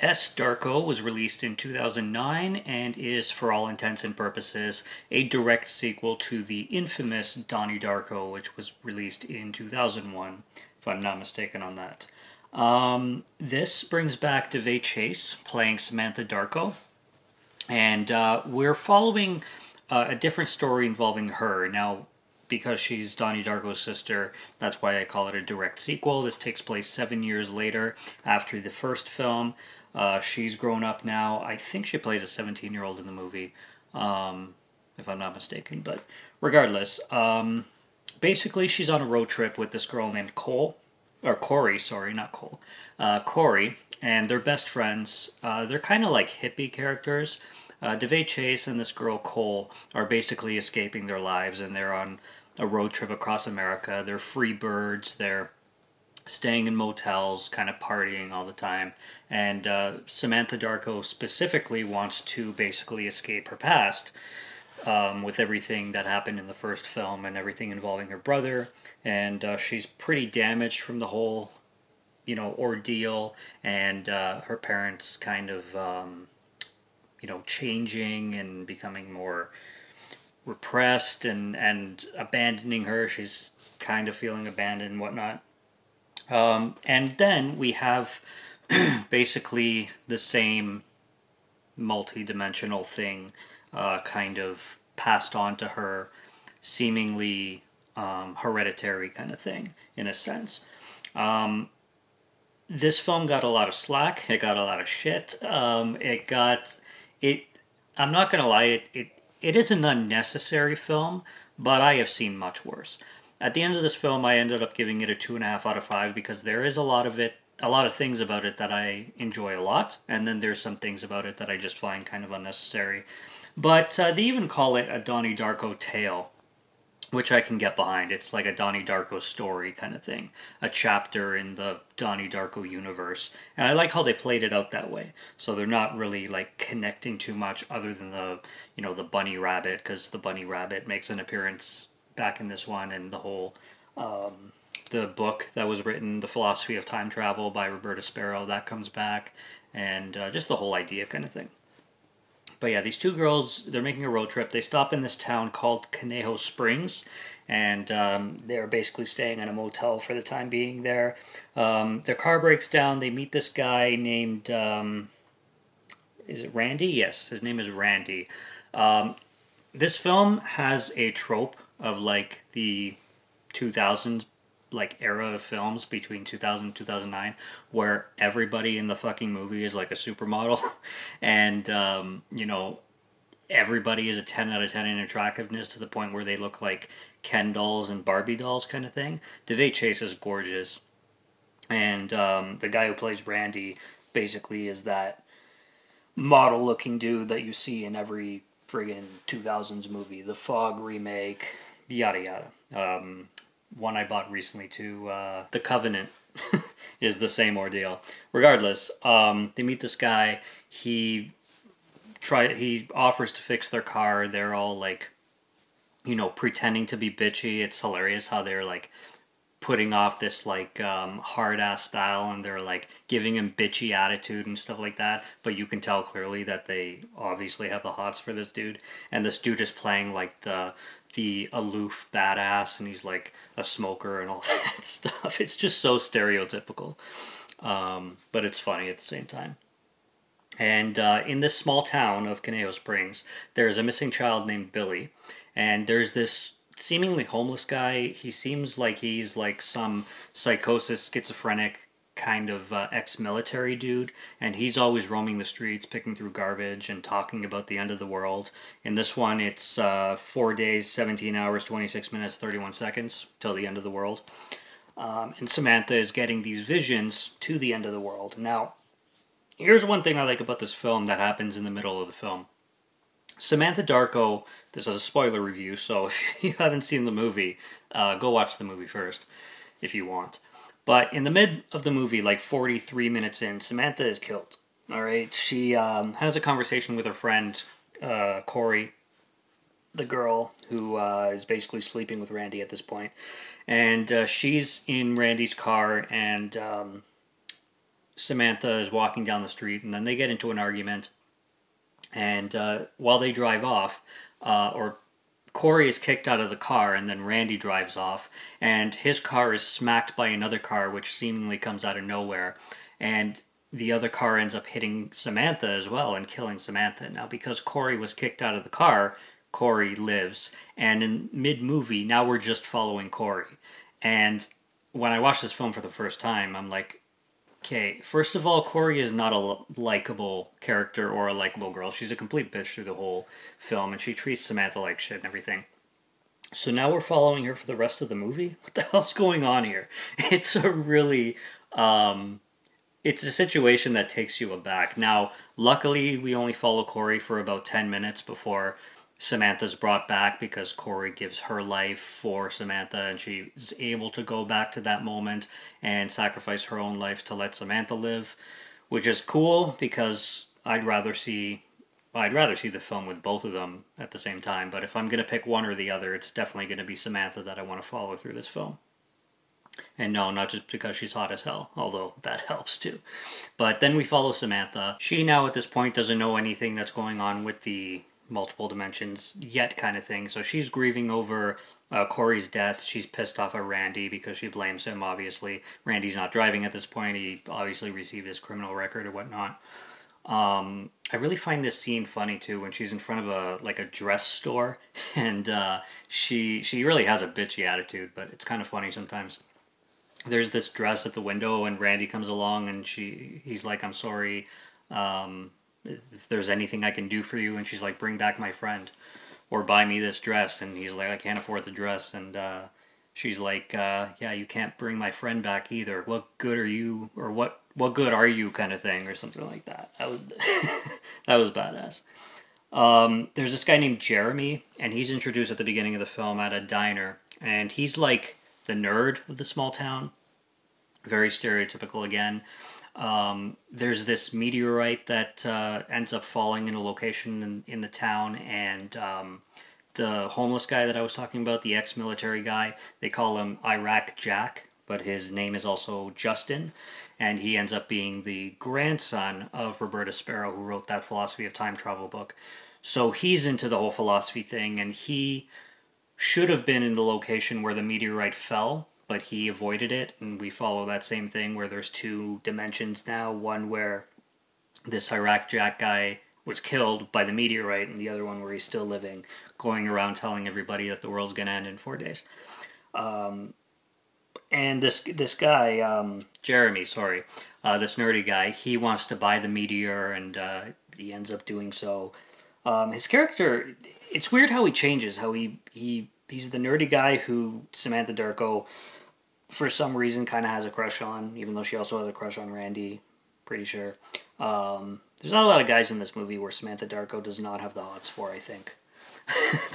S. Darko was released in 2009 and is, for all intents and purposes, a direct sequel to the infamous Donnie Darko, which was released in 2001, if I'm not mistaken on that. This brings back DeVay Chase playing Samantha Darko, and we're following a different story involving her. Now, because she's Donnie Darko's sister, that's why I call it a direct sequel. This takes place 7 years later after the first film. She's grown up now. I think she plays a 17-year-old in the movie, if I'm not mistaken. But regardless, basically, she's on a road trip with this girl named Corey, sorry, not Cole, Corey, and they're best friends. They're kind of like hippie characters. DeVay Chase and this girl Cole are basically escaping their lives, and they're on a road trip across America. They're free birds. They're staying in motels, kind of partying all the time. And Samantha Darko specifically wants to basically escape her past, with everything that happened in the first film and everything involving her brother. And she's pretty damaged from the whole, ordeal, and her parents kind of, changing and becoming more repressed and abandoning her. She's kind of feeling abandoned and whatnot. And then we have basically the same multi-dimensional thing kind of passed on to her, seemingly hereditary kind of thing, in a sense. This film got a lot of slack. It got a lot of shit. It. I'm not gonna lie. It is an unnecessary film, but I have seen much worse. At the end of this film, I ended up giving it a 2.5 out of 5 because there is a lot of things about it that I enjoy a lot, and then there's some things about it that I just find kind of unnecessary. But they even call it a Donnie Darko tale, which I can get behind. It's like a Donnie Darko story kind of thing, a chapter in the Donnie Darko universe. And I like how they played it out that way. So they're not really like connecting too much other than the bunny rabbit, because the bunny rabbit makes an appearance back in this one, and the whole the book that was written, The Philosophy of Time Travel by Roberta Sparrow, that comes back, and just the whole idea kind of thing. But yeah, these two girls, they're making a road trip. They stop in this town called Conejo Springs, and they're basically staying in a motel for the time being there. Their car breaks down. They meet this guy named, is it Randy? Yes, his name is Randy. This film has a trope of like the 2000s like era of films between 2000 and 2009 where everybody in the fucking movie is like a supermodel and everybody is a 10 out of 10 in attractiveness to the point where they look like Ken dolls and Barbie dolls kind of thing. DeVay Chase is gorgeous, and the guy who plays Randy basically is that model looking dude that you see in every friggin' 2000s movie, the Fog remake, yada yada. One I bought recently too, The Covenant, is the same ordeal. Regardless, they meet this guy. He offers to fix their car. They're all like, pretending to be bitchy. It's hilarious how they're like putting off this like hard ass style, and they're like giving him bitchy attitude and stuff like that, but you can tell clearly that they obviously have the hots for this dude, and this dude is playing like the aloof badass, and he's like a smoker and all that stuff. It's just so stereotypical, but it's funny at the same time. And in this small town of Conejo Springs, there's a missing child named Billy, and there's this seemingly homeless guy. He seems like he's like some psychosis, schizophrenic kind of ex-military dude, and he's always roaming the streets, picking through garbage and talking about the end of the world. In this one, it's 4 days, 17 hours, 26 minutes, 31 seconds till the end of the world. And Samantha is getting these visions to the end of the world. Now, here's one thing I like about this film that happens in the middle of the film. Samantha Darko, this is a spoiler review, so if you haven't seen the movie, go watch the movie first if you want. But in the mid of the movie, like 43 minutes in, Samantha is killed. Alright, she has a conversation with her friend, Corey, the girl who is basically sleeping with Randy at this point. And she's in Randy's car, and Samantha is walking down the street, and then they get into an argument. And while they drive off, or Corey is kicked out of the car, and then Randy drives off, and his car is smacked by another car, which seemingly comes out of nowhere. And the other car ends up hitting Samantha as well and killing Samantha. Now, because Corey was kicked out of the car, Corey lives. And in mid-movie, now we're just following Corey. And when I watched this film for the first time, I'm like, okay, first of all, Corey is not a likable character or a likable girl. She's a complete bitch through the whole film, and she treats Samantha like shit and everything. So now we're following her for the rest of the movie? What the hell's going on here? It's a really... it's a situation that takes you aback. Now, luckily, we only follow Corey for about 10 minutes before Samantha's brought back, because Corey gives her life for Samantha, and she's able to go back to that moment and sacrifice her own life to let Samantha live, which is cool, because I'd rather see the film with both of them at the same time. But if I'm going to pick one or the other, it's definitely going to be Samantha that I want to follow through this film. And no, not just because she's hot as hell, although that helps too. But then we follow Samantha. She now at this point doesn't know anything that's going on with the multiple dimensions yet, kind of thing. So she's grieving over Corey's death. She's pissed off at Randy because she blames him, obviously. Randy's not driving at this point. He obviously received his criminal record or whatnot. I really find this scene funny too, when she's in front of a dress store, and she really has a bitchy attitude, but it's kind of funny sometimes. There's this dress at the window, and Randy comes along, and he's like, I'm sorry, if there's anything I can do for you, and she's like, bring back my friend, or buy me this dress, and he's like, I can't afford the dress, and she's like, yeah, you can't bring my friend back either, what good are you, or what good are you, kind of thing, or something like that. That was that was badass. There's this guy named Jeremy, and he's introduced at the beginning of the film at a diner, and he's like the nerd of the small town. Very stereotypical again. There's this meteorite that ends up falling in a location in the town, and the homeless guy that I was talking about, the ex-military guy, they call him Iraq Jack, but his name is also Justin, and he ends up being the grandson of Roberta Sparrow, who wrote that Philosophy of Time travel book. So he's into the whole philosophy thing, and he should have been in the location where the meteorite fell, but he avoided it, and we follow that same thing where there's two dimensions now, one where this Iraq Jack guy was killed by the meteorite, and the other one where he's still living, going around telling everybody that the world's gonna end in 4 days. And this guy, Jeremy, sorry, this nerdy guy, he wants to buy the meteor, and he ends up doing so. His character, it's weird how he changes, how he's the nerdy guy who Samantha Darko, for some reason, kind of has a crush on, even though she also has a crush on Randy, pretty sure. There's not a lot of guys in this movie where Samantha Darko does not have the hots for, I think.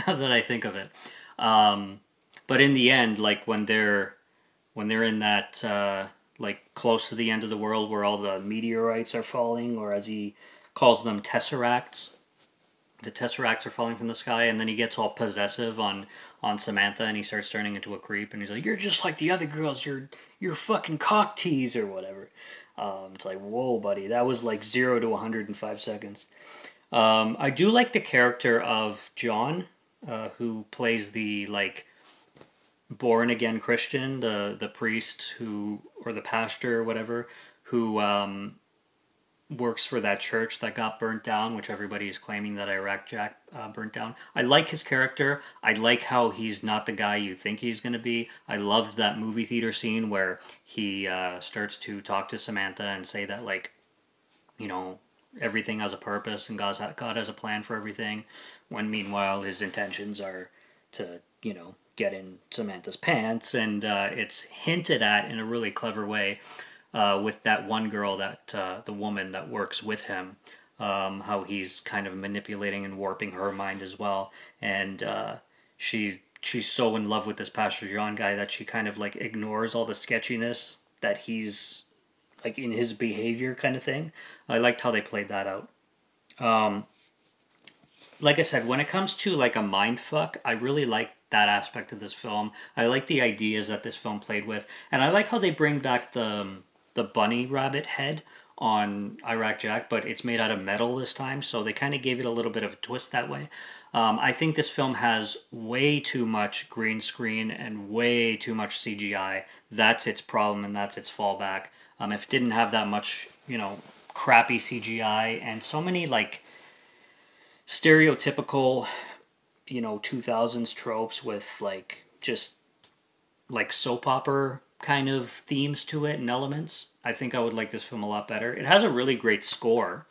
Now that I think of it. But in the end, like, when they're in that, like, close to the end of the world where all the meteorites are falling, or as he calls them, tesseracts. The tesseracts are falling from the sky, and then he gets all possessive on Samantha, and he starts turning into a creep, and he's like, you're just like the other girls, you're fucking cock tease, or whatever. It's like, whoa, buddy, that was like 0 to 100 in 5 seconds. I do like the character of John, who plays the, like, born-again Christian, the priest who, or the pastor or whatever, who works for that church that got burnt down, which everybody is claiming that Iraq Jack burnt down. I like his character. I like how he's not the guy you think he's going to be. I loved that movie theater scene where he starts to talk to Samantha and say that, like, you know, everything has a purpose and God has a plan for everything, when meanwhile his intentions are to, you know, get in Samantha's pants, and it's hinted at in a really clever way with that one girl, that the woman that works with him, how he's kind of manipulating and warping her mind as well, and she's so in love with this Pastor John guy that she kind of, like, ignores all the sketchiness that he's, like, in his behavior, kind of thing. I liked how they played that out. Like I said, when it comes to, like, a mind fuck, I really like that aspect of this film. I like the ideas that this film played with, and I like how they bring back the the bunny rabbit head on Iraq Jack, but it's made out of metal this time, so they kind of gave it a little bit of a twist that way. I think this film has way too much green screen and way too much CGI. That's its problem and that's its fallback. If it didn't have that much, crappy CGI and so many like stereotypical, 2000s tropes with like just like soap opera kind of themes to it and elements, I think I would like this film a lot better. It has a really great score.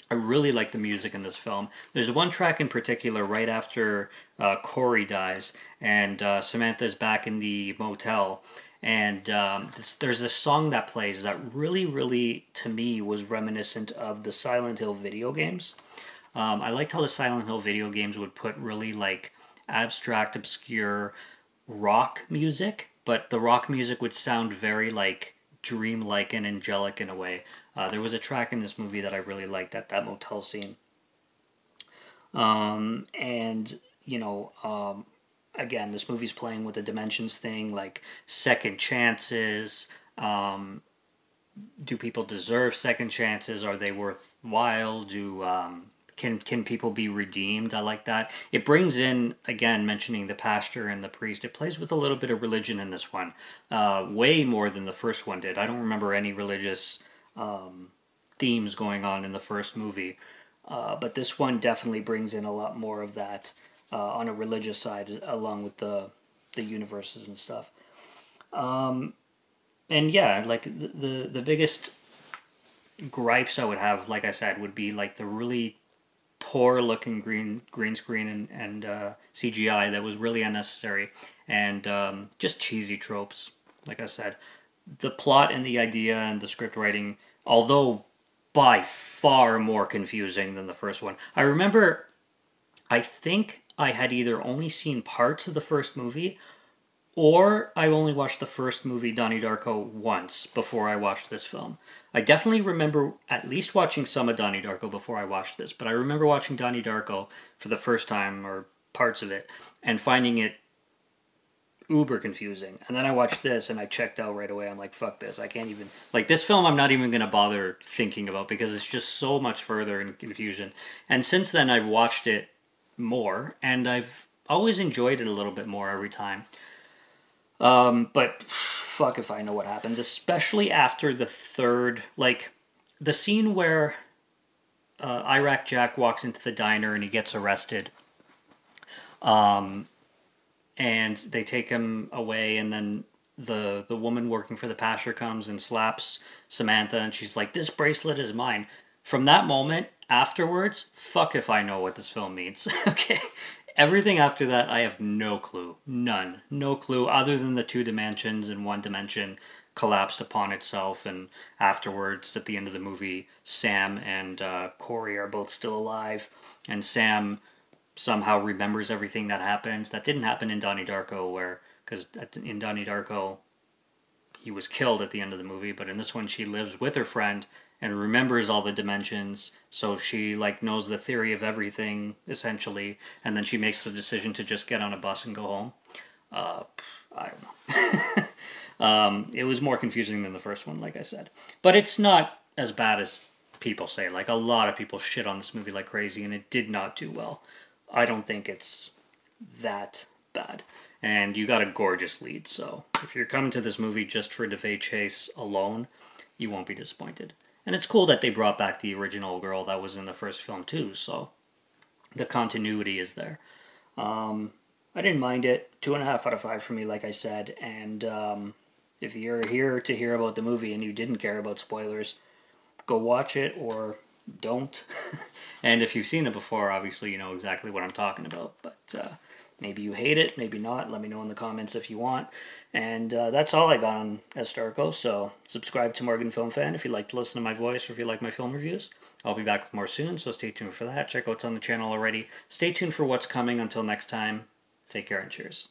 I really like the music in this film. There's one track in particular right after Corey dies and Samantha's back in the motel, and there's a song that plays that really, to me, was reminiscent of the Silent Hill video games. I liked how the Silent Hill video games would put really like abstract, obscure rock music, but the rock music would sound very like dreamlike and angelic in a way. There was a track in this movie that I really liked at that motel scene. And, again, this movie's playing with the dimensions thing, like second chances. Do people deserve second chances? Are they worthwhile? Can people be redeemed? I like that. It brings in, again, mentioning the pastor and the priest, it plays with a little bit of religion in this one. Way more than the first one did. I don't remember any religious themes going on in the first movie. But this one definitely brings in a lot more of that on a religious side, along with the universes and stuff. And yeah, like the biggest gripes I would have, like I said, would be like the really poor looking green screen and CGI that was really unnecessary, and just cheesy tropes. Like I said, the plot and the idea and the script writing, although by far more confusing than the first one. I think I had either only seen parts of the first movie, or I only watched the first movie, Donnie Darko, once before I watched this film. I definitely remember at least watching some of Donnie Darko before I watched this, but I remember watching Donnie Darko for the first time, or parts of it, and finding it uber confusing. And then I watched this and I checked out right away. I'm like, fuck this. I can't even... Like, this film I'm not even going to bother thinking about because it's just so much further in confusion. And since then I've watched it more, and I've always enjoyed it a little bit more every time. But fuck if I know what happens, especially after the third, like, the scene where Iraq Jack walks into the diner and he gets arrested, and they take him away, and then the woman working for the pastor comes and slaps Samantha, and she's like, this bracelet is mine. From that moment, afterwards, fuck if I know what this film means, okay? Everything after that, I have no clue. None. No clue, other than the two dimensions, and one dimension collapsed upon itself, and afterwards, at the end of the movie, Sam and Corey are both still alive, and Sam somehow remembers everything that happens. That didn't happen in Donnie Darko, because in Donnie Darko, he was killed at the end of the movie, but in this one, she lives with her friend and remembers all the dimensions, so she like knows the theory of everything essentially, and then she makes the decision to just get on a bus and go home. I don't know. It was more confusing than the first one, like I said, but it's not as bad as people say. Like, a lot of people shit on this movie like crazy, and it did not do well. I don't think it's that bad, and you got a gorgeous lead, so if you're coming to this movie just for DeVay Chase alone, you won't be disappointed. And it's cool that they brought back the original girl that was in the first film too, so the continuity is there. I didn't mind it. 2.5 out of 5 for me, like I said. And if you're here to hear about the movie and you didn't care about spoilers, go watch it or don't. And if you've seen it before, obviously you know exactly what I'm talking about. But maybe you hate it, maybe not. Let me know in the comments if you want. And that's all I got on Darko. So subscribe to Morgan Film Fan if you like to listen to my voice or if you like my film reviews. I'll be back with more soon, so stay tuned for that. Check out what's on the channel already. Stay tuned for what's coming. Until next time, take care and cheers.